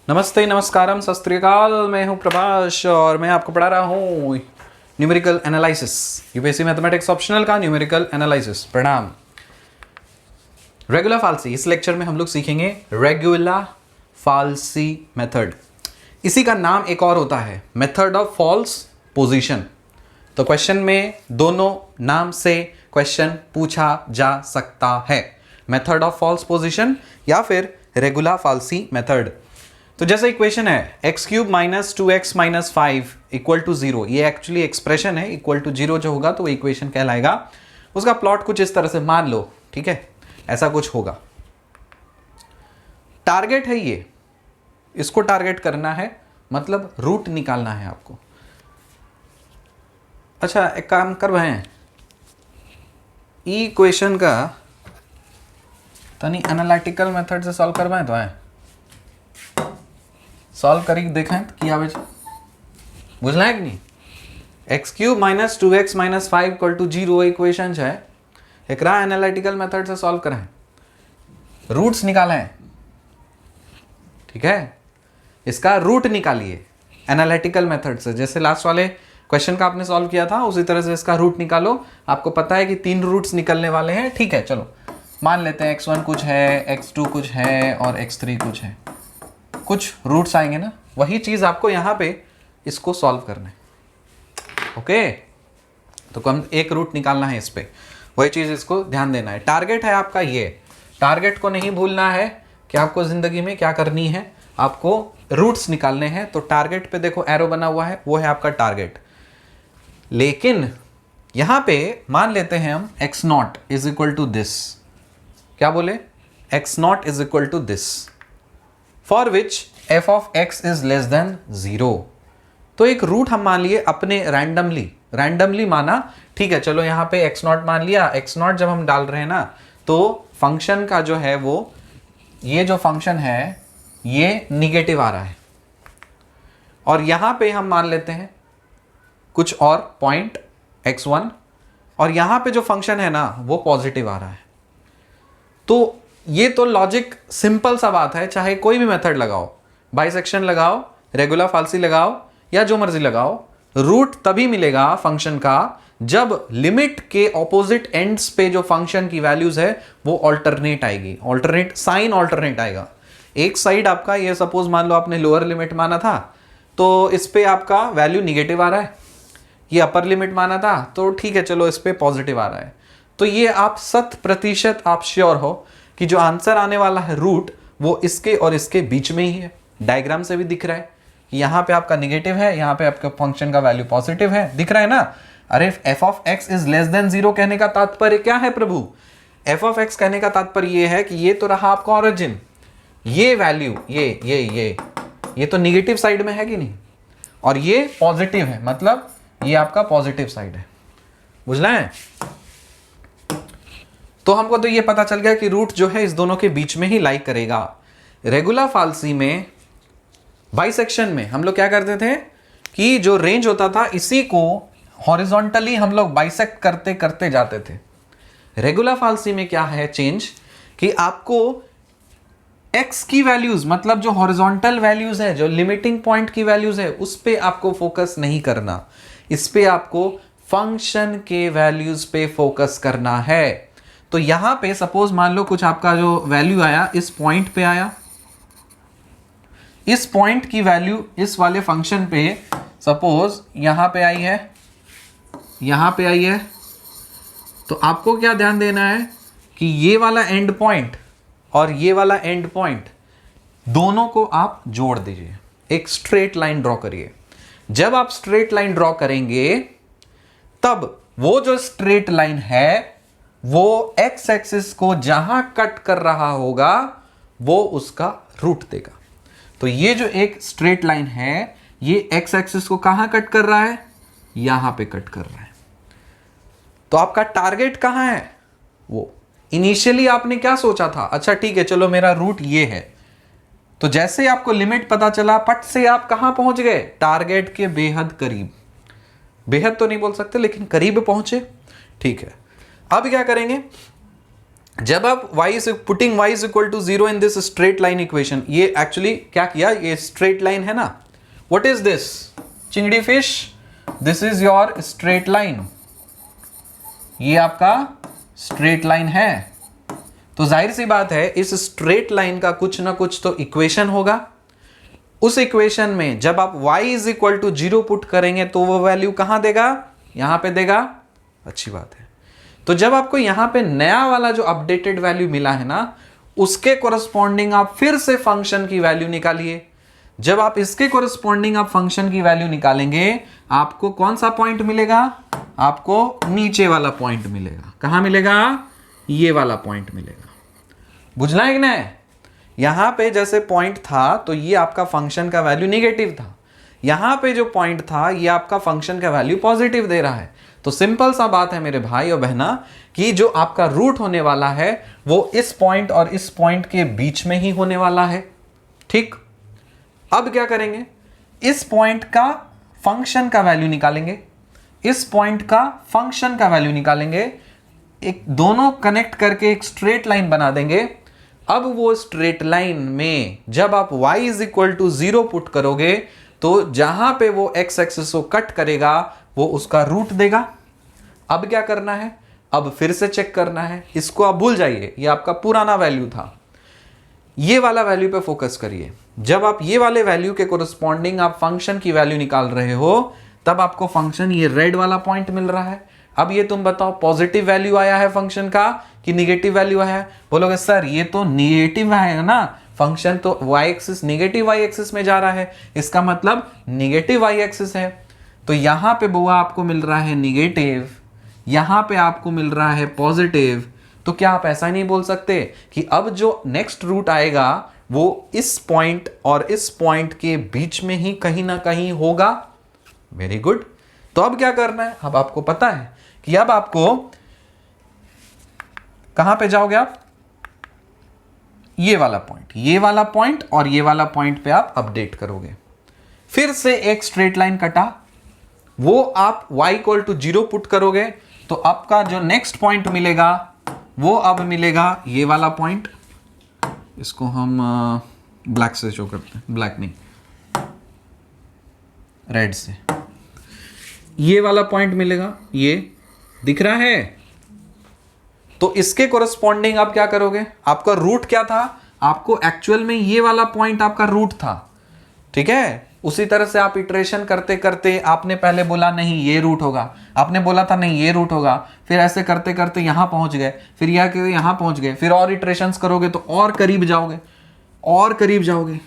नमस्ते, नमस्कारम, सत श्री अकाल। मैं हूं प्रभाष और मैं आपको पढ़ा रहा हूं numerical analysis, UPSC mathematics optional का न्यूमेरिकल एनालिसिस। प्रणाम। रेगुलर फाल्सी, इस लेक्चर में हम लोग सीखेंगे रेगुलर फाल्सी मेथड। इसी का नाम एक और होता है मेथड ऑफ फॉल्स पोजीशन। तो क्वेश्चन में दोनों नाम से क्वेश्चन पूछा जा सकता है, मेथड ऑफ फॉल्स पोजीशन या फिर रेगुलर फाल्सी मेथड। तो जैसे इक्वेशन है X cube minus 2x minus 5 equal to 0, ये एक्चुअली एक्सप्रेशन है। इक्वल टू 0 जो होगा तो वो इक्वेशन कहलाएगा। उसका प्लॉट कुछ इस तरह से मान लो, ठीक है, ऐसा कुछ होगा। टारगेट है ये, इसको टारगेट करना है, मतलब रूट निकालना है आपको। अच्छा, एक काम कर रहे हैं, ई इक्वेशन का तनी एनालिटिकल मेथड से सॉल्व करवाएं तो है सॉल्व करी देखें कि आवे बुझला है कि नहीं। X cube minus 2x minus 5 equal to 0 equation है, एकरा एनालिटिकल मेथड से सॉल्व करें, रूट्स निकालें, ठीक है। इसका रूट निकालिए एनालिटिकल मेथड से, जैसे लास्ट वाले क्वेश्चन का आपने सॉल्व किया था उसी तरह से इसका रूट निकालो। आपको पता है कि 3 रूट्स निकलने वाले हैं, ठीक है। चलो मान लेते हैं x1 कुछ है, x2 कुछ है और x3 कुछ है, कुछ रूट्स आएंगे ना, वही चीज आपको यहां पे इसको सॉल्व करना है। ओके, तो हम एक रूट निकालना है इस पे, वही चीज इसको ध्यान देना है। टारगेट है आपका ये, टारगेट को नहीं भूलना है कि आपको जिंदगी में क्या करनी है, आपको रूट्स निकालने हैं। तो टारगेट पे देखो एरो बना हुआ है, वो है आपका टारगेट। लेकिन यहां पे मान लेते हैं हम x not is equal to this, क्या बोले, x not is equal to this for which f of x is less than 0। तो एक रूट हम मान लिए अपने रैंडमली माना, ठीक है। चलो यहाँ पे x नॉट मान लिया। x नॉट जब हम डाल रहे हैं ना, तो फंक्शन का जो है वो, ये जो फंक्शन है ये निगेटिव आ रहा है, और यहां पे हम मान लेते हैं कुछ और पॉइंट x1, और यहां पे जो फंक्शन है ना वो पॉजिटिव आ रहा है। तो ये तो लॉजिक सिंपल सा बात है, चाहे कोई भी मेथड लगाओ, बाइसेक्शन लगाओ, रेगुलर फाल्सी लगाओ या जो मर्जी लगाओ, रूट तभी मिलेगा फंक्शन का जब लिमिट के ऑपोजिट एंड्स पे जो फंक्शन की वैल्यूज है वो ऑल्टरनेट आएगी, ऑल्टरनेट साइन ऑल्टरनेट आएगा। एक साइड आपका ये सपोज मान लो आपने लोअर लिमिट माना था तो इस पे आपका वैल्यू निगेटिव आ रहा है, ये अपर लिमिट माना था तो ठीक है चलो इस पे पॉजिटिव आ रहा है। तो ये आप 100% आप श्योर हो कि जो आंसर आने वाला है रूट वो इसके और इसके बीच में ही है। डायग्राम से भी दिख रहा है कि यहाँ पे आपका निगेटिव है, यहाँ पे आपका फंक्शन का वैल्यू पॉजिटिव है, दिख रहा है ना। अरे f of x is less than 0 कहने का तात्पर्य क्या है प्रभु, f ऑफ x कहने का तात्पर्य ये है कि ये तो रहा आपका ऑरिजिन, ये वैल्यू ये तो निगेटिव साइड में है कि नहीं, और ये पॉजिटिव है, मतलब ये आपका पॉजिटिव साइड है, बुझला है। तो हमको तो ये पता चल गया कि रूट जो है इस दोनों के बीच में ही लाई करेगा। रेगुलर फाल्सी में, बाइसेक्शन में हम लोग क्या करते थे कि जो रेंज होता था इसी को हॉरिजॉन्टली हम लोग बाइसेक्ट करते करते जाते थे। रेगुलर फाल्सी में क्या है चेंज कि आपको x की वैल्यूज, मतलब जो हॉरिजॉन्टल वैल्यूज है, जो लिमिटिंग पॉइंट की वैल्यूज है, उस पे आपको फोकस नहीं करना, इस पे आपको फंक्शन के वैल्यूज पे फोकस करना है। तो यहां पे सपोज मान लो कुछ आपका जो वैल्यू आया इस पॉइंट पे आया, इस पॉइंट की वैल्यू इस वाले फंक्शन पे सपोज यहां पे आई है, यहां पे आई है, तो आपको क्या ध्यान देना है कि ये वाला एंड पॉइंट और ये वाला एंड पॉइंट दोनों को आप जोड़ दीजिए, एक स्ट्रेट लाइन ड्रॉ करिए। जब आप स्ट्रेट लाइन ड्रॉ करेंगे तब वो जो स्ट्रेट लाइन है वो एक्स एक्सिस को जहां कट कर रहा होगा वो उसका रूट देगा। तो ये जो एक स्ट्रेट लाइन है ये एक्स एक्सिस को कहां कट कर रहा है, यहां पे कट कर रहा है। तो आपका टारगेट कहां है, वो इनिशियली आपने क्या सोचा था, अच्छा ठीक है चलो मेरा रूट ये है, तो जैसे आपको लिमिट पता चला पट से आप कहां पहुंच गए, टारगेट के बेहद करीब, बेहद तो नहीं बोल सकते लेकिन करीब पहुंचे, ठीक है। अब क्या करेंगे, जब आप putting y is equal to 0 in this straight line equation, ये एक्चुअली क्या किया, ये स्ट्रेट लाइन है ना, व्हाट इज दिस, चिंगड़ी fish, this is your straight line, ये आपका स्ट्रेट लाइन है। तो जाहिर सी बात है इस स्ट्रेट लाइन का कुछ ना कुछ तो इक्वेशन होगा। उस इक्वेशन में जब आप y is equal to 0 put करेंगे तो वो वैल्यू कहां देगा, यहां पे देगा। अच्छी बात है। तो जब आपको यहां पे नया वाला जो अपडेटेड वैल्यू मिला है ना, उसके कोरस्पॉन्डिंग आप फिर से फंक्शन की वैल्यू निकालिए। जब आप इसके कोरस्पॉन्डिंग आप फंक्शन की वैल्यू निकालेंगे, आपको कौन सा पॉइंट मिलेगा, आपको नीचे वाला पॉइंट मिलेगा। कहां मिलेगा, ये वाला पॉइंट मिलेगा। बुझना है कि नहीं? यहां पे जैसे पॉइंट था तो ये आपका फंक्शन का वैल्यू नेगेटिव था, यहां पे जो पॉइंट था ये आपका फंक्शन का वैल्यू पॉजिटिव दे रहा है। तो सिंपल सा बात है मेरे भाई और बहना कि जो आपका रूट होने वाला है वो इस पॉइंट और इस पॉइंट के बीच में ही होने वाला है। ठीक, अब क्या करेंगे, इस पॉइंट का फंक्शन का वैल्यू निकालेंगे, इस पॉइंट का फंक्शन का वैल्यू निकालेंगे, एक दोनों कनेक्ट करके एक स्ट्रेट लाइन बना देंगे। अब वो स्ट्रेट लाइन में जब आप y is equal to 0 put करोगे तो जहां पे वो x एक्सिस को कट करेगा वो उसका रूट देगा। अब क्या करना है, अब फिर से चेक करना है, इसको आप भूल जाइए, ये आपका पुराना वैल्यू था, ये वाला वैल्यू पे फोकस करिए। जब आप ये वाले वैल्यू के कोरस्पॉन्डिंग आप फंक्शन की वैल्यू निकाल रहे हो तब आपको फंक्शन ये रेड वाला पॉइंट मिल रहा है। अब ये तुम बताओ पॉजिटिव वैल्यू आया है फंक्शन का कि निगेटिव वैल्यू आया है? बोलोगे सर ये तो निगेटिव है ना, फंक्शन तो y axis negative y axis में जा रहा है, इसका मतलब निगेटिव y एक्सिस है। तो यहां पे बुआ आपको मिल रहा है निगेटिव, यहां पे आपको मिल रहा है पॉजिटिव। तो क्या आप ऐसा नहीं बोल सकते कि अब जो नेक्स्ट रूट आएगा वो इस पॉइंट और इस पॉइंट के बीच में ही कहीं ना कहीं होगा? Very good. तो अब क्या करना है, अब आपको पता है कि अब आपको कहां पे जाओगे आप, ये वाला पॉइंट और ये वाला पॉइंट पे आप अपडेट करोगे। फिर से एक स्ट्रेट लाइन कटा, वो आप y इक्वल टू 0 पुट करोगे तो आपका जो नेक्स्ट पॉइंट मिलेगा वो अब मिलेगा ये वाला पॉइंट। इसको हम ब्लैक से शो करते हैं, ब्लैक नहीं रेड से। ये वाला पॉइंट मिलेगा, ये दिख रहा है। तो इसके कोरस्पॉन्डिंग आप क्या करोगे, आपका रूट क्या था, आपको एक्चुअल में ये वाला पॉइंट आपका रूट था। ठीक है, उसी तरह से आप इटरेशन करते करते आपने पहले बोला नहीं ये रूट होगा, आपने बोला था नहीं ये रूट होगा, फिर ऐसे करते करते यहां पहुंच गए, फिर यहां पहुंच गए, फिर और इटरेशंस करोगे तो और करीब जाओगे, और करीब जाओगे।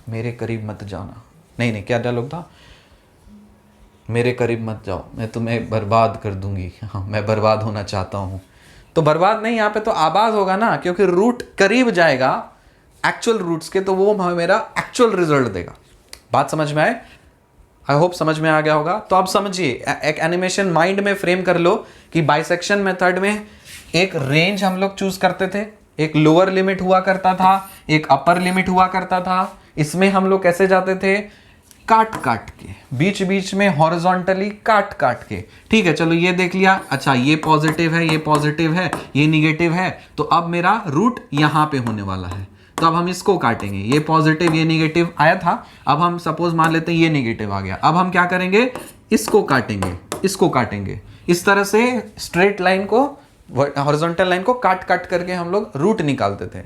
मेरे करीब मत जाना, नहीं क्या डायलॉग था, मेरे करीब मत जाओ मैं तुम्हें बर्बाद कर दूंगी। हाँ, मैं बर्बाद होना चाहता हूं। तो बर्बाद नहीं, यहाँ पे तो आबाद होगा ना, क्योंकि रूट करीब जाएगा एक्चुअल रूट्स के, तो वो मेरा एक्चुअल रिजल्ट देगा। बात समझ में आए? आई होप समझ में आ गया होगा। तो आप समझिए, एक एनिमेशन माइंड में फ्रेम कर लो कि बाइसेक्शन मेथड में एक रेंज हम लोग चूज करते थे, एक लोअर लिमिट हुआ करता था, एक अपर लिमिट हुआ करता था। इसमें हम लोग कैसे जाते थे, काट काट के, बीच बीच में हॉरिजॉन्टली काट काट के। ठीक है, चलो ये देख लिया, अच्छा ये पॉजिटिव है, ये पॉजिटिव है, ये निगेटिव है, तो अब मेरा रूट यहां पे होने वाला है, तो अब हम इसको काटेंगे। ये पॉजिटिव ये निगेटिव आया था, अब हम सपोज मान लेते हैं ये निगेटिव आ गया, अब हम क्या करेंगे, इसको काटेंगे, इसको काटेंगे। इस तरह से स्ट्रेट लाइन को, हॉरिजॉन्टल लाइन को काट काट करके हम लोग रूट निकालते थे।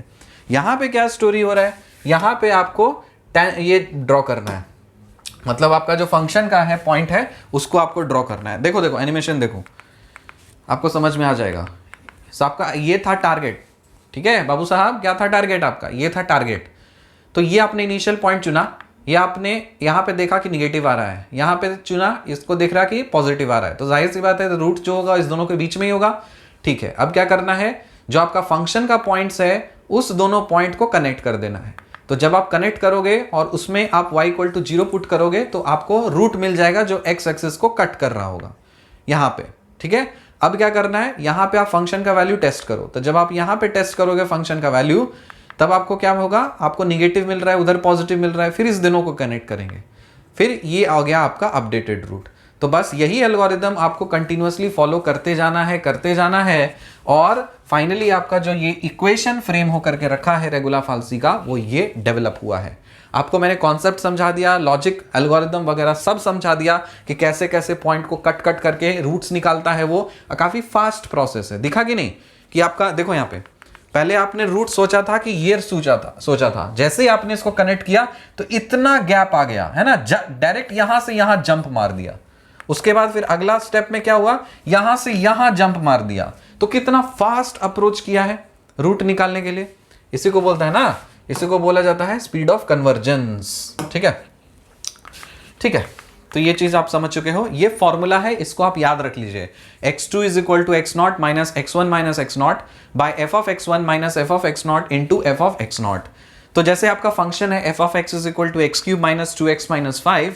यहां पे क्या स्टोरी हो रहा है, यहां पे आपको ये ड्रॉ करना है, मतलब आपका जो फंक्शन का है पॉइंट है उसको आपको ड्रॉ करना है। देखो देखो एनिमेशन देखो, आपको समझ में आ जाएगा। आपका ये था टारगेट, ठीक है बाबू साहब, क्या था टारगेट आपका, ये था टारगेट। तो ये आपने इनिशियल पॉइंट चुना, ये आपने यहाँ पे देखा कि निगेटिव आ रहा है, यहाँ पे चुना, इसको देख रहा कि पॉजिटिव आ रहा है, तो जाहिर सी बात है रूट जो होगा इस दोनों के बीच में ही होगा। ठीक है, अब क्या करना है, जो आपका फंक्शन का पॉइंट्स है उस दोनों पॉइंट को कनेक्ट कर देना है। तो जब आप कनेक्ट करोगे और उसमें आप y इक्वल टू 0 पुट करोगे तो आपको रूट मिल जाएगा जो x एक्सिस को कट कर रहा होगा यहाँ पे। ठीक है, अब क्या करना है, यहाँ पे आप फंक्शन का वैल्यू टेस्ट करो। तो जब आप यहाँ पे टेस्ट करोगे फंक्शन का वैल्यू, तब आपको क्या होगा, आपको निगेटिव मिल रहा है, उधर पॉजिटिव मिल रहा है, फिर इस दोनों को कनेक्ट करेंगे, फिर ये आ गया आपका अपडेटेड रूट। तो बस यही एल्गोरिदम आपको कंटिन्यूअसली फॉलो करते जाना है और फाइनली आपका जो ये इक्वेशन फ्रेम होकर के रखा है रेगुलर फाल्सी का, वो ये डेवलप हुआ है। आपको मैंने कॉन्सेप्ट समझा दिया, लॉजिक, एल्गोरिदम वगैरह सब समझा दिया कि कैसे कैसे पॉइंट को कट कट करके रूट्स निकालता है। वो काफी फास्ट प्रोसेस है। दिखा कि नहीं कि आपका देखो यहाँ पे पहले आपने रूट सोचा था कि ये सोचा था, जैसे ही आपने इसको कनेक्ट किया तो इतना गैप आ गया है ना, डायरेक्ट यहां से यहां जंप मार दिया। उसके बाद फिर अगला स्टेप में क्या हुआ, यहां से यहां जंप मार दिया। तो कितना फास्ट अप्रोच किया है रूट निकालने के लिए। इसी को बोलता है ना, इसी को बोला जाता है स्पीड ऑफ कन्वर्जेंस। ठीक है, ठीक है। तो ये चीज आप समझ चुके हो, ये फॉर्मूला है, इसको आप याद रख लीजिए। x2 is equal to x0 minus x1 minus x0 by f of x1 minus f of x0 into f of x0। तो जैसे आपका फंक्शन है f of x is equal to x cube minus 2x minus 5,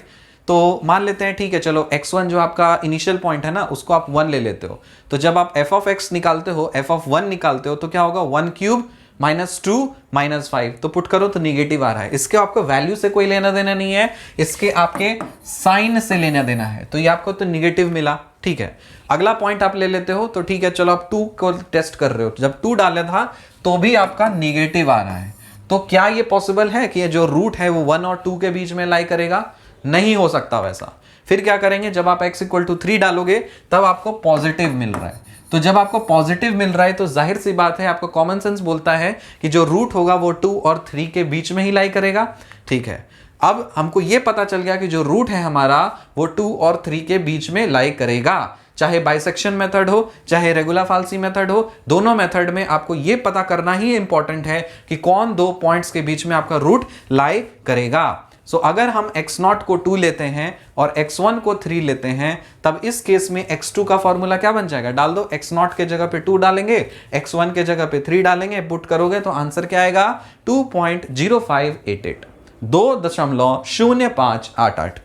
तो मान लेते हैं ठीक है, चलो x1 जो आपका इनिशियल पॉइंट है ना, उसको आप 1 ले लेते हो। तो जब आप f ऑफ x निकालते हो, f ऑफ 1 निकालते हो, तो क्या होगा, 1 क्यूब माइनस 2 माइनस 5, तो पुट करो तो निगेटिव आ रहा है। इसके आपको वैल्यू से कोई लेना देना नहीं है, इसके आपके साइन से लेना देना है। तो ये आपको तो निगेटिव मिला। ठीक है, अगला पॉइंट आप ले लेते हो, तो ठीक है, चलो आप 2 को टेस्ट कर रहे हो, जब 2 डाला था तो भी आपका निगेटिव आ रहा है। तो क्या ये पॉसिबल है कि ये जो रूट है वो 1 और 2 के बीच में लाई करेगा? नहीं हो सकता वैसा। फिर क्या करेंगे, जब आप x इक्वल टू 3 डालोगे तब आपको पॉजिटिव मिल रहा है। तो जब आपको पॉजिटिव मिल रहा है तो जाहिर सी बात है, आपको कॉमन सेंस बोलता है कि जो रूट होगा वो 2 और 3 के बीच में ही लाई करेगा। ठीक है, अब हमको ये पता चल गया कि जो रूट है हमारा वो 2 और 3 के बीच में लाई करेगा। चाहे बाइसेक्शन मेथड हो, चाहे रेगुलर फाल्सी मेथड हो, दोनों मेथड में आपको ये पता करना ही इंपॉर्टेंट है कि कौन दो पॉइंट्स के बीच में आपका रूट लाई करेगा। सो अगर हम x0 को 2 लेते हैं और x1 को 3 लेते हैं, तब इस केस में x2 का फॉर्मूला क्या बन जाएगा, डाल दो, x0 के जगह पे 2 डालेंगे, x1 के जगह पे 3 डालेंगे, पुट करोगे तो आंसर क्या आएगा, 2.0588, 2.0588।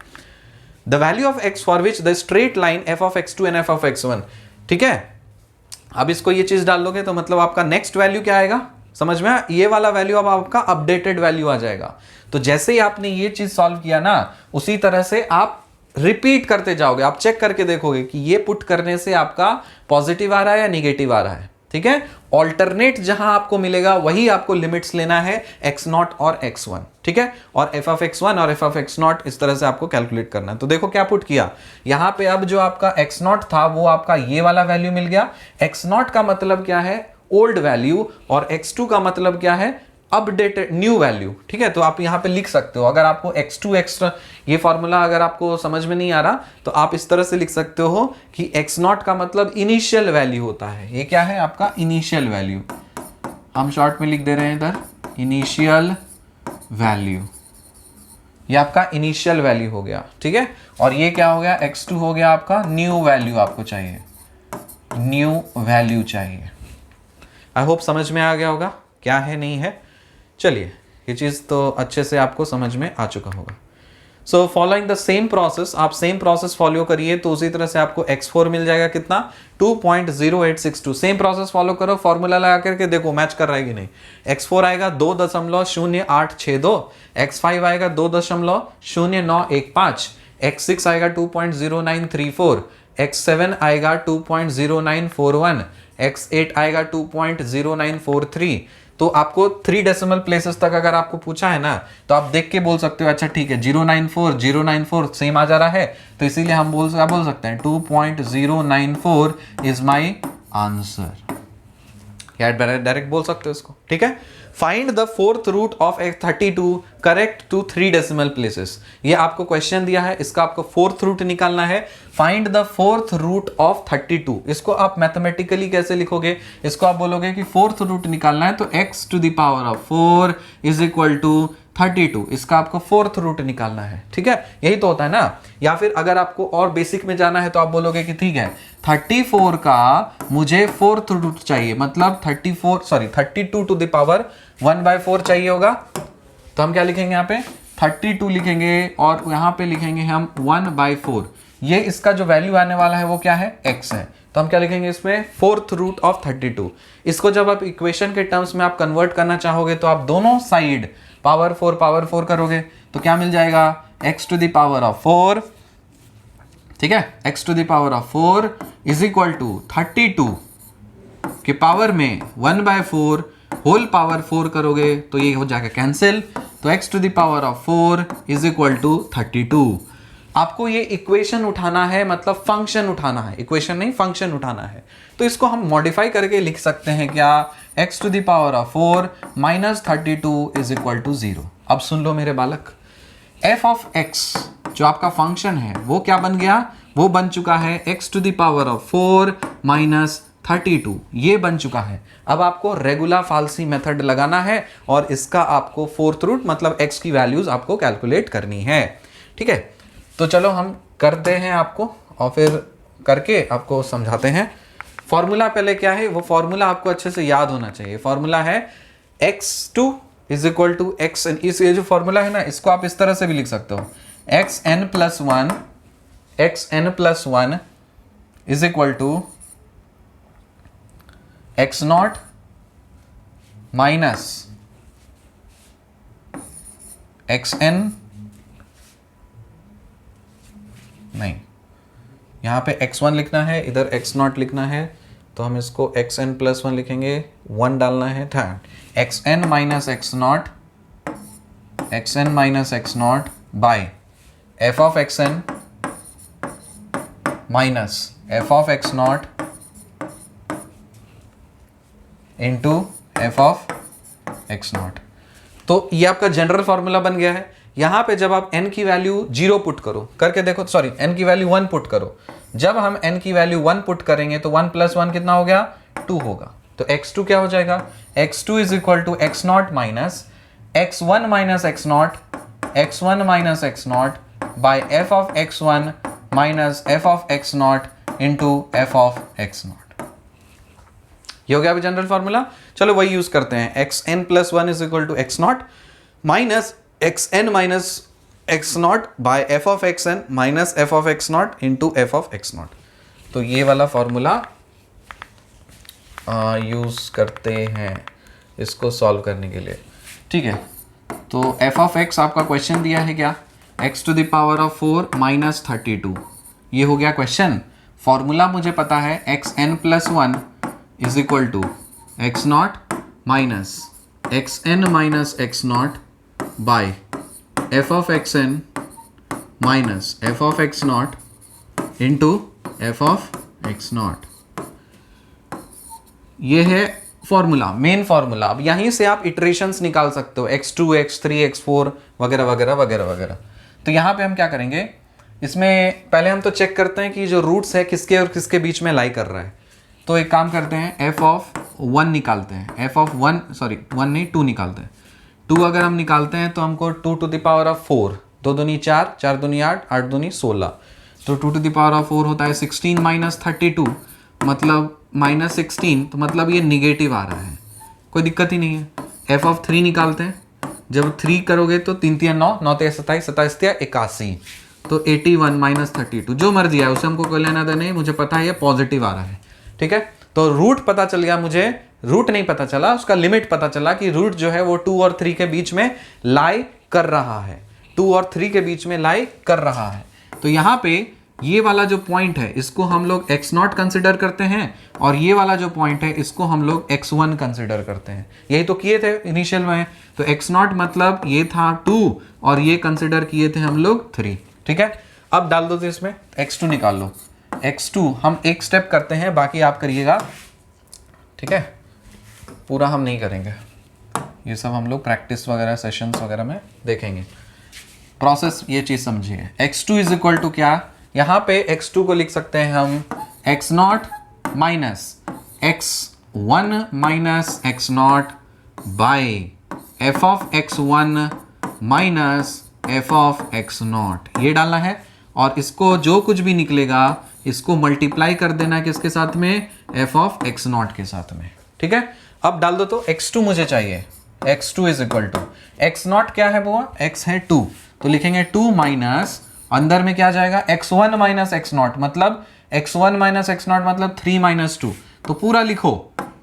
The value of x for which the straight line f of x2 and f of x1। ठीक है, अब इसको ये चीज डाल दोगे तो मतलब आपका नेक्स्ट वैल्यू क्या आएगा, समझ में, ये वाला वैल्यू अब आपका अपडेटेड वैल्यू आ जाएगा। तो जैसे ही आपने ये चीज सॉल्व किया ना, उसी तरह से आप रिपीट करते जाओगे, आप चेक करके देखोगे कि ये पुट करने से आपका पॉजिटिव आ रहा है या निगेटिव आ रहा है। ठीक है, ऑल्टरनेट जहां आपको मिलेगा वही आपको लिमिट्स लेना है, x0 और x1। ठीक है, और f ऑफ x1 और f ऑफ x0 इस तरह से आपको कैलकुलेट करना है। तो देखो क्या पुट किया यहां पे, अब जो आपका x0 था वो आपका ये वाला वैल्यू मिल गया। x0 का मतलब क्या है, ओल्ड वैल्यू, और x2 का मतलब क्या है, अपडेटेड न्यू वैल्यू। ठीक है, तो आप यहां पे लिख सकते हो, अगर आपको x2 एक्स्ट्रा ये फॉर्मूला अगर आपको समझ में नहीं आ रहा तो आप इस तरह से लिख सकते हो कि x0 का मतलब इनिशियल वैल्यू होता है। ये क्या है आपका इनिशियल वैल्यू, हम शॉर्ट में लिख दे रहे हैं इधर इनिशियल वैल्यू, ये आपका इनिशियल वैल्यू हो गया। ठीक है, और ये क्या हो गया, x2 हो गया आपका न्यू वैल्यू, आपको चाहिए न्यू वैल्यू चाहिए। आई होप समझ में आ गया होगा क्या है नहीं है। चलिए, ये चीज़ तो अच्छे से आपको समझ में आ चुका होगा। So following the same process, आप सेम प्रोसेस फॉलो करिए तो उसी तरह से आपको x4 मिल जाएगा कितना, 2.0862। सेम प्रोसेस फॉलो करो, फॉर्मूला लगा करके देखो मैच कर रहा है कि नहीं। x4 आएगा 2.0862, x5 आएगा 2.0915, x6 आएगा 2.0934, x7 आएगा 2.0941, x8 आएगा 2.0943। तो आपको 3 डेसिमल प्लेसेस तक अगर आपको पूछा है ना, तो आप देख के बोल सकते हो अच्छा ठीक है 094 सेम आ जा रहा है, तो इसीलिए हम बोल सकते हैं 2.094 इज माई आंसर। या डायरेक्ट बोल सकते हो इसको। ठीक है, find the fourth root of 32 correct to 3 decimal places. ये आपको क्वेश्चन दिया है, इसका आपको फोर्थ रूट निकालना है। Find the fourth root of 32। इसको आप मैथमेटिकली कैसे लिखोगे, इसको आप बोलोगे कि फोर्थ रूट निकालना है तो x to the power of 4 is equal to 32, इसका आपको फोर्थ रूट निकालना है। ठीक है, यही तो होता है ना। या फिर अगर आपको और बेसिक में जाना है तो आप बोलोगे कि ठीक है 34 का मुझे फोर्थ रूट चाहिए, मतलब 32 टू द पावर 1/4 चाहिए होगा। तो हम क्या लिखेंगे यहाँ पे 32 लिखेंगे और यहाँ पे लिखेंगे हम 1/4। ये इसका जो वैल्यू आने वाला है वो क्या है, x है। तो हम क्या लिखेंगे इसमें, फोर्थ रूट ऑफ 32। इसको जब आप इक्वेशन के टर्म्स में आप कन्वर्ट करना चाहोगे तो आप दोनों साइड पावर 4 करोगे तो क्या मिल जाएगा, x to the power of 4 ठीक है, x to the power of 4 is equal to 32 के पावर में 1/4 होल पावर 4 करोगे तो ये हो जाएगा कैंसिल, तो x to the power of 4 is equal to 32। आपको ये इक्वेशन उठाना है, मतलब फंक्शन उठाना है, इक्वेशन नहीं फंक्शन उठाना है। तो इसको हम मॉडिफाई करके लिख सकते हैं क्या, x to the power of 4 minus 32 is equal to 0। अब सुन लो मेरे बालक, f ऑफ x जो आपका फंक्शन है वो क्या बन गया, वो बन चुका है x to the power of 4 minus 32, ये बन चुका है। अब आपको रेगुलर फाल्सी मेथड लगाना है और इसका आपको फोर्थ रूट मतलब x की वैल्यूज आपको कैलकुलेट करनी है। ठीक है, तो चलो हम करते हैं आपको और फिर करके आपको समझाते हैं। फॉर्मूला पहले क्या है, वो फॉर्मूला आपको अच्छे से याद होना चाहिए। फॉर्मूला है x2 is equal to X N. इस ये जो फॉर्मूला है ना, इसको आप इस तरह से भी लिख सकते हो, xn plus 1 is equal to x0 minus xn, नहीं यहाँ पे x1 लिखना है, इधर x0 लिखना है, तो हम इसको xn प्लस 1 लिखेंगे, 1 डालना है third, xn minus x0 by f of xn minus f of x0 into f of x0। तो ये आपका जनरल फॉर्मूला बन गया है। यहां पे जब आप n की वैल्यू 0 पुट करो, करके देखो, सॉरी n की वैल्यू 1 पुट करो, जब हम n की वैल्यू 1 पुट करेंगे तो 1 प्लस 1 कितना हो गया, 2 होगा। तो x2 क्या हो जाएगा, x2 is equal to x0 minus x1 minus x0 by f of x1 minus f of x0 into f of x0। ये हो गया अभी जनरल फॉर्मूला। चलो वही यूज करते हैं, xn plus 1 is equal to x0 minus xn minus x0 by f of xn minus f of x0 into f of x0। तो ये वाला फॉर्मूला यूज करते हैं इसको सॉल्व करने के लिए। ठीक है, तो f ऑफ x आपका क्वेश्चन दिया है क्या, x to the power of 4 minus 32, ये हो गया क्वेश्चन। फॉर्मूला मुझे पता है xn plus 1 is equal to x0 minus xn minus x0 by f of xn minus f of x0 into f of x0। ये है फॉर्मूला, मेन फॉर्मूला। अब यहीं से आप इटरेशंस निकाल सकते हो, x2 x3 x4 वगैरह वगैरह वगैरह वगैरह। तो यहाँ पे हम क्या करेंगे, इसमें पहले हम तो चेक करते हैं कि जो रूट्स है किसके और किसके बीच में लाई कर रहा है। तो एक काम करते हैं, f ऑफ 1 निकालते हैं, f ऑफ 1 सॉरी 1 नहीं 2 निकालते हैं। 2 अगर हम निकालते हैं तो हमको 2 टू द पावर ऑफ 4, 2 दूनी 4, 4 दूनी 8, 8 दूनी 16, तो 2 टू द पावर ऑफ 4 होता है 16 माइनस 32, मतलब माइनस 16, तो मतलब ये निगेटिव आ रहा है, कोई दिक्कत ही नहीं है। f ऑफ 3 निकालते हैं, जब 3 करोगे तो 3 3 9, 9 3 27, 27 81, तो 81 माइनस 32, जो मर्जी है उसे हमको कोई लेना देना नहीं, मुझे पता है ये पॉजिटिव आ रहा है। ठीक है, तो रूट पता चल गया मुझे, रूट नहीं पता चला, उसका लिमिट पता चला कि रूट जो है वो 2 और 3 के बीच में लाई कर रहा है, 2 और 3 के बीच में लाई कर रहा है। तो यहाँ पे ये वाला जो पॉइंट है इसको हम लोग x0 कंसिडर करते हैं और ये वाला जो पॉइंट है इसको हम लोग x1 कंसिडर करते हैं। यही तो किए थे इनिशियल में, तो x0 मतलब ये था 2 और ये कंसिडर किए थे हम लोग 3। ठीक है, अब डाल दो तो इसमें x2 निकाल लो। x2 हम एक स्टेप करते हैं, बाकी आप करिएगा। ठीक है, पूरा हम नहीं करेंगे, ये सब हम लोग प्रैक्टिस वगैरह सेशंस वगैरह में देखेंगे। प्रोसेस ये चीज समझिए। x2 इज इक्वल टू क्या, यहाँ पे x2 को लिख सकते हैं हम x0 minus x1 minus x0 by f of x1 minus f of x0, ये डालना है। और इसको जो कुछ भी निकलेगा इसको मल्टीप्लाई कर देना किसके साथ में, f ऑफ x0 के साथ में। ठीक है, अब डाल दो तो x2 मुझे चाहिए, x2 is equal to x0 क्या है वो, x है 2, तो लिखेंगे 2 माइनस अंदर में क्या जाएगा x1 माइनस x0, मतलब x1 माइनस x0 मतलब 3 माइनस 2, तो पूरा लिखो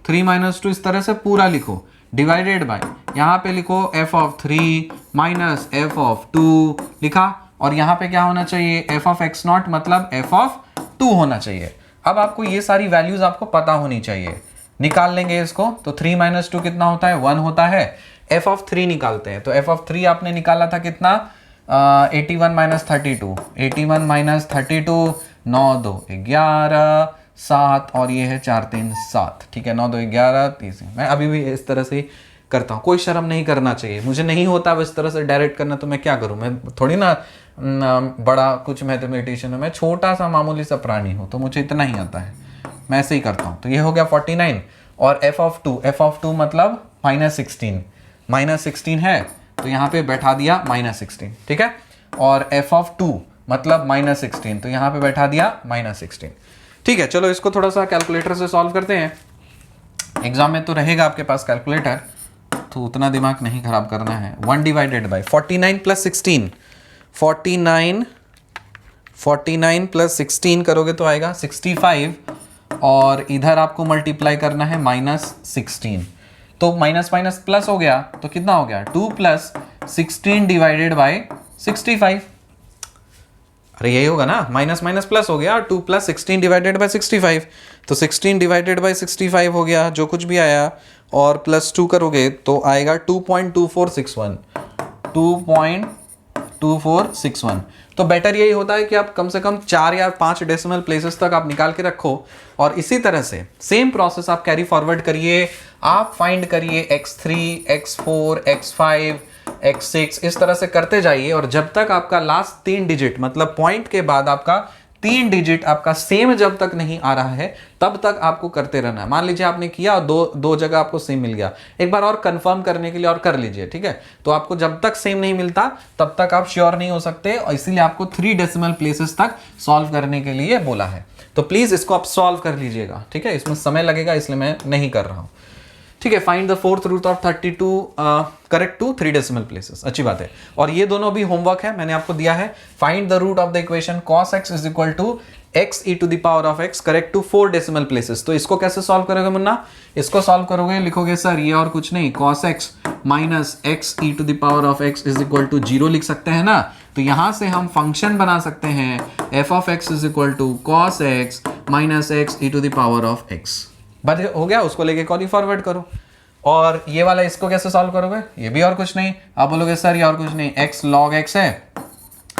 3 माइनस 2 इस तरह से पूरा लिखो, डिवाइडेड बाय यहाँ पे लिखो f of 3 minus f of 2 लिखा, और यहाँ पे क्या होना चाहिए, एफ ऑफ एक्स नॉट मतलब एफ ऑफ 2 होना चाहिए। अब आपको ये सारी वैल्यूज आपको पता होनी चाहिए। निकाल लेंगे इसको, तो 3 माइनस 2 कितना होता है, 1 होता है। एफ ऑफ 3 निकालते हैं, तो एफ ऑफ 3 आपने निकाला था कितना, 81 माइनस 32, 81 माइनस 32, 9 2 11 7 और ये है 4 3 7, ठीक है, 9 2 11 30। मैं अभी भी इस तरह से करता हूँ, कोई शर्म नहीं करना चाहिए, मुझे नहीं होता इस तरह से डायरेक्ट करना, तो मैं क्या करूँ, मैं थोड़ी ना बड़ा कुछ मैथमेटिशियन हूँ, मैं छोटा सा मामूली सा प्राणी हूँ, तो मुझे इतना ही आता है, मैं ऐसे ही करता हूँ। तो ये हो गया 49 और एफ ऑफ 2 मतलब -16 है, तो यहाँ पे बैठा दिया -16, ठीक है। और एफ ऑफ 2 मतलब -16, तो यहाँ पे बैठा दिया -16, ठीक है। चलो इसको थोड़ा सा कैलकुलेटर से सॉल्व करते हैं। एग्जाम में तो रहेगा आपके पास कैलकुलेटर, तो उतना दिमाग नहीं खराब करना है। 1 डिवाइडेड बाई 49 प्लस 16, 49 प्लस 16 करोगे तो आएगा 65, और इधर आपको मल्टीप्लाई करना है -16, तो माइनस माइनस प्लस हो गया, तो कितना हो गया 2 प्लस 16 डिवाइडेड बाई 65। अरे यही होगा ना, माइनस माइनस प्लस हो गया, 2 प्लस 16 डिवाइडेड बाई 65, तो 16 डिवाइडेड बाई 65 हो गया जो कुछ भी आया, और प्लस 2 करोगे तो आएगा 2.2461, 2.2461। तो बेटर यही होता है कि आप कम से कम 4 या 5 डेसिमल प्लेसेस तक आप निकाल के रखो, और इसी तरह से सेम प्रोसेस आप कैरी फॉरवर्ड करिए। आप फाइंड करिए x3, x4, x5, x6, इस तरह से करते जाइए, और जब तक आपका लास्ट 3 डिजिट मतलब पॉइंट के बाद आपका 3 डिजिट आपका सेम जब तक नहीं आ रहा है, तब तक आपको करते रहना है। मान लीजिए आपने किया और दो जगह आपको सेम मिल गया, एक बार और कंफर्म करने के लिए और कर लीजिए, ठीक है। तो आपको जब तक सेम नहीं मिलता तब तक आप श्योर नहीं हो सकते, और इसीलिए आपको 3 डेसिमल प्लेसेस तक सॉल्व करने के लिए बोला है। तो प्लीज इसको आप सॉल्व कर लीजिएगा, ठीक है। इसमें समय लगेगा, इसलिए मैं नहीं कर रहा हूं, ठीक है। Find the 4th root of 32 correct to 3 decimal places, अच्छी बात है। और ये दोनों भी होमवर्क है, मैंने आपको दिया है। Find the root of the equation cos x is equal to x e to the power of x correct to 4 decimal places. तो इसको कैसे सॉल्व करोगे मुन्ना, इसको सॉल्व करोगे, लिखोगे सर ये और कुछ नहीं, cos x minus x e to the power of x is equal to 0 लिख सकते हैं ना। तो यहां से हम फंक्शन बना सकते हैं f of x is equal to cos x minus x e to the power of x। बात हो गया, उसको लेके कॉली फॉरवर्ड करो। और ये वाला इसको कैसे सॉल्व करोगे, ये भी और कुछ नहीं, आप बोलोगे सर ये और कुछ नहीं, x log x है,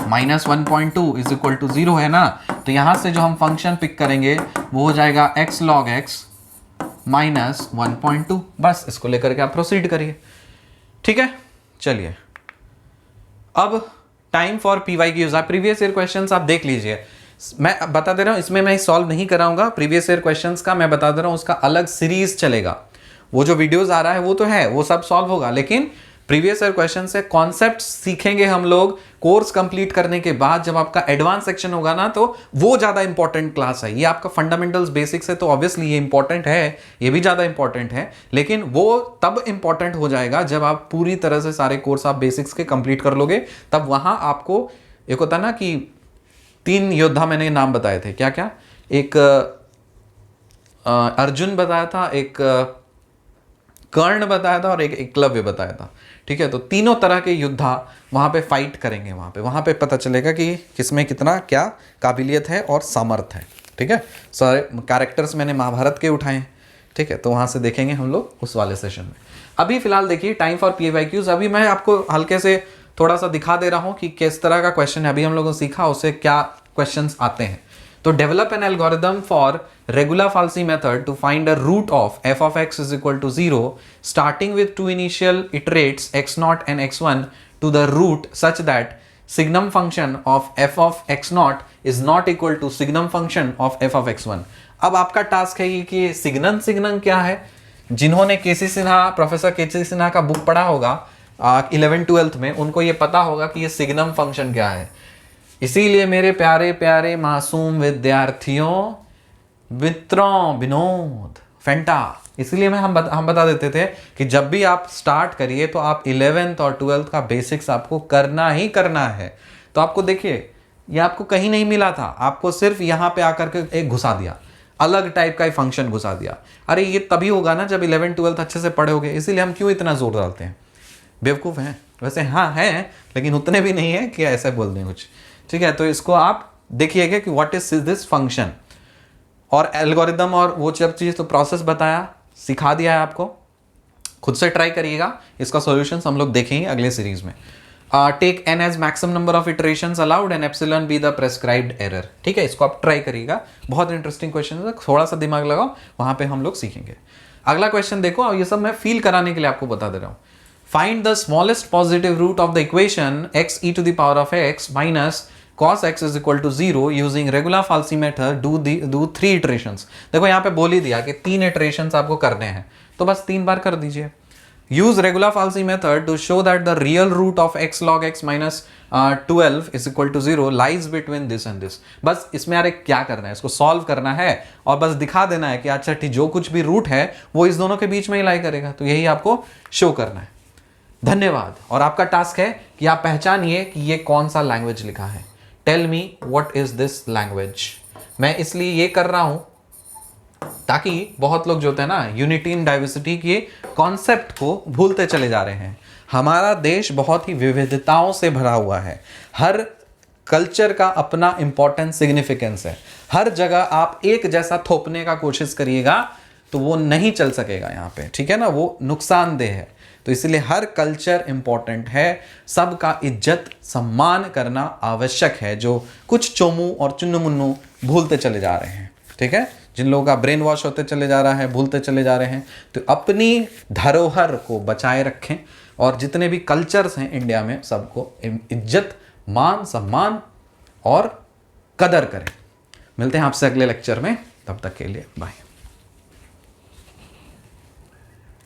माइनस 1.2 इज इक्वल टू 0 है ना। तो यहां से जो हम फंक्शन पिक करेंगे वो हो जाएगा x log x माइनस 1.2। बस इसको लेकर के आप प्रोसीड करिए, ठीक है। चलिए अब टाइम फॉर PYQs, आप प्रीवियस ईयर क्वेश्चंस आप देख लीजिए। मैं बता दे रहा हूं, इसमें मैं सॉल्व नहीं कराऊंगा प्रीवियस ईयर क्वेश्चंस का, मैं बता दे रहा हूं उसका अलग सीरीज चलेगा। वो जो वीडियोस आ रहा है वो तो है, वो सब सॉल्व होगा, लेकिन प्रीवियस ईयर क्वेश्चन से कॉन्सेप्ट सीखेंगे हम लोग कोर्स कंप्लीट करने के बाद। जब आपका एडवांस सेक्शन होगा ना, तो वो ज्यादा इंपॉर्टेंट क्लास है। ये आपका फंडामेंटल्स बेसिक्स है, तो ऑब्वियसली ये इंपॉर्टेंट है, ये भी ज्यादा इंपॉर्टेंट है, लेकिन वो तब इंपॉर्टेंट हो जाएगा जब आप पूरी तरह से सारे कोर्स आप बेसिक्स के कंप्लीट कर लोगे। तब वहां आपको एक होता ना कि 3 योद्धा मैंने नाम बताए थे, क्या क्या, एक अर्जुन बताया था, एक कर्ण बताया था, और एक एकलव्य बताया था, ठीक है। तो तीनों तरह के योद्धा वहां पे फाइट करेंगे, वहां पे पता चलेगा कि किसमें कितना क्या काबिलियत है और सामर्थ्य है, ठीक है। सारे कैरेक्टर्स मैंने महाभारत के उठाए हैं, ठीक है, तो वहां से देखेंगे हम लोग उस वाले सेशन में। अभी फिलहाल देखिए टाइम फॉर PYQs। अभी मैं आपको हल्के से थोड़ा सा दिखा दे रहा हूं कि किस तरह का क्वेश्चन है, अभी हम लोगों ने सीखा उससे क्या क्वेश्चंस आते हैं। तो develop an algorithm for regular Falsi method to find a root of f of x is equal to 0 starting with 2 initial iterates x0 and x1 to the root such that signum function of f of x0 is not equal to signum function of f of x1। अब आपका task है कि signum क्या है। जिन्होंने केसी Sinha, professor केसी सिन्हा का book पढ़ा होगा 11th-12th में, उनको ये पता होगा कि ये सिग्नम फंक्शन क्या है। इसीलिए मेरे प्यारे प्यारे मासूम विद्यार्थियों, मित्रों, विनोद, फेंटा, इसलिए हम बता देते थे कि जब भी आप स्टार्ट करिए तो आप 11th और 12th का बेसिक्स आपको करना ही करना है। तो आपको देखिए ये आपको कहीं नहीं मिला था, आपको सिर्फ यहाँ पे आकर के एक घुसा दिया, अलग टाइप का फंक्शन घुसा दिया। अरे ये तभी होगा ना जब 11th 12th अच्छे से पढ़े होगे, इसीलिए हम क्यों इतना जोर डालते हैं, बेवकूफ़ हैं वैसे हाँ है, लेकिन उतने भी नहीं है कि ऐसे बोल दें कुछ, ठीक है। तो इसको आप देखिएगा कि व्हाट इज दिस फंक्शन, और एल्गोरिदम और वो सब चीज़ तो प्रोसेस बताया, सिखा दिया है आपको, खुद से ट्राई करिएगा। इसका सॉल्यूशन हम लोग देखेंगे अगले सीरीज में। Take n as maximum number of iterations allowed and epsilon be the prescribed error, ठीक है। इसको आप ट्राई करिएगा, बहुत इंटरेस्टिंग क्वेश्चन है, थोड़ा सा दिमाग लगाओ, वहां पे हम लोग सीखेंगे। अगला क्वेश्चन देखो, और ये सब मैं फील कराने के लिए आपको बता दे रहा हूं। Find the smallest positive root of the equation x e to the power of x minus cos x is equal to 0 using regular falsi method do 3 iterations। देखो यहाँ पे बोल ही दिया कि 3 iterations आपको करने हैं, तो बस 3 बार कर दीजिए। use regular falsi method to show that the real root of x log x minus 12 is equal to 0 lies between this and this। बस इसमें यार क्या करना है, इसको सॉल्व करना है और बस दिखा देना है कि अच्छा ठीक, जो कुछ भी रूट है वो इस दोनों के बीच में ही लाई करेगा, तो यही आपको शो करना है। धन्यवाद। और आपका टास्क है कि आप पहचानिए कि ये कौन सा लैंग्वेज लिखा है। Tell me what is this language. मैं इसलिए ये कर रहा हूं ताकि बहुत लोग जो होते हैं ना, यूनिटी इन डाइवर्सिटी के कॉन्सेप्ट को भूलते चले जा रहे हैं। हमारा देश बहुत ही विविधताओं से भरा हुआ है, हर कल्चर का अपना इंपॉर्टेंट सिग्निफिकेंस है। हर जगह आप एक जैसा थोपने का कोशिश करिएगा तो वो नहीं चल सकेगा यहाँ पे, ठीक है ना, वो नुकसानदेह है। तो इसलिए हर कल्चर इंपॉर्टेंट है, सबका इज्जत सम्मान करना आवश्यक है, जो कुछ चोमू और चुन्नू मुन्नू भूलते चले जा रहे हैं, ठीक है। जिन लोगों का ब्रेन वॉश होते चले जा रहा है, भूलते चले जा रहे हैं, तो अपनी धरोहर को बचाए रखें और जितने भी कल्चर्स हैं इंडिया में सबको इज्जत, मान, सम्मान और कदर करें। मिलते हैं आपसे अगले लेक्चर में, तब तक के लिए बाय।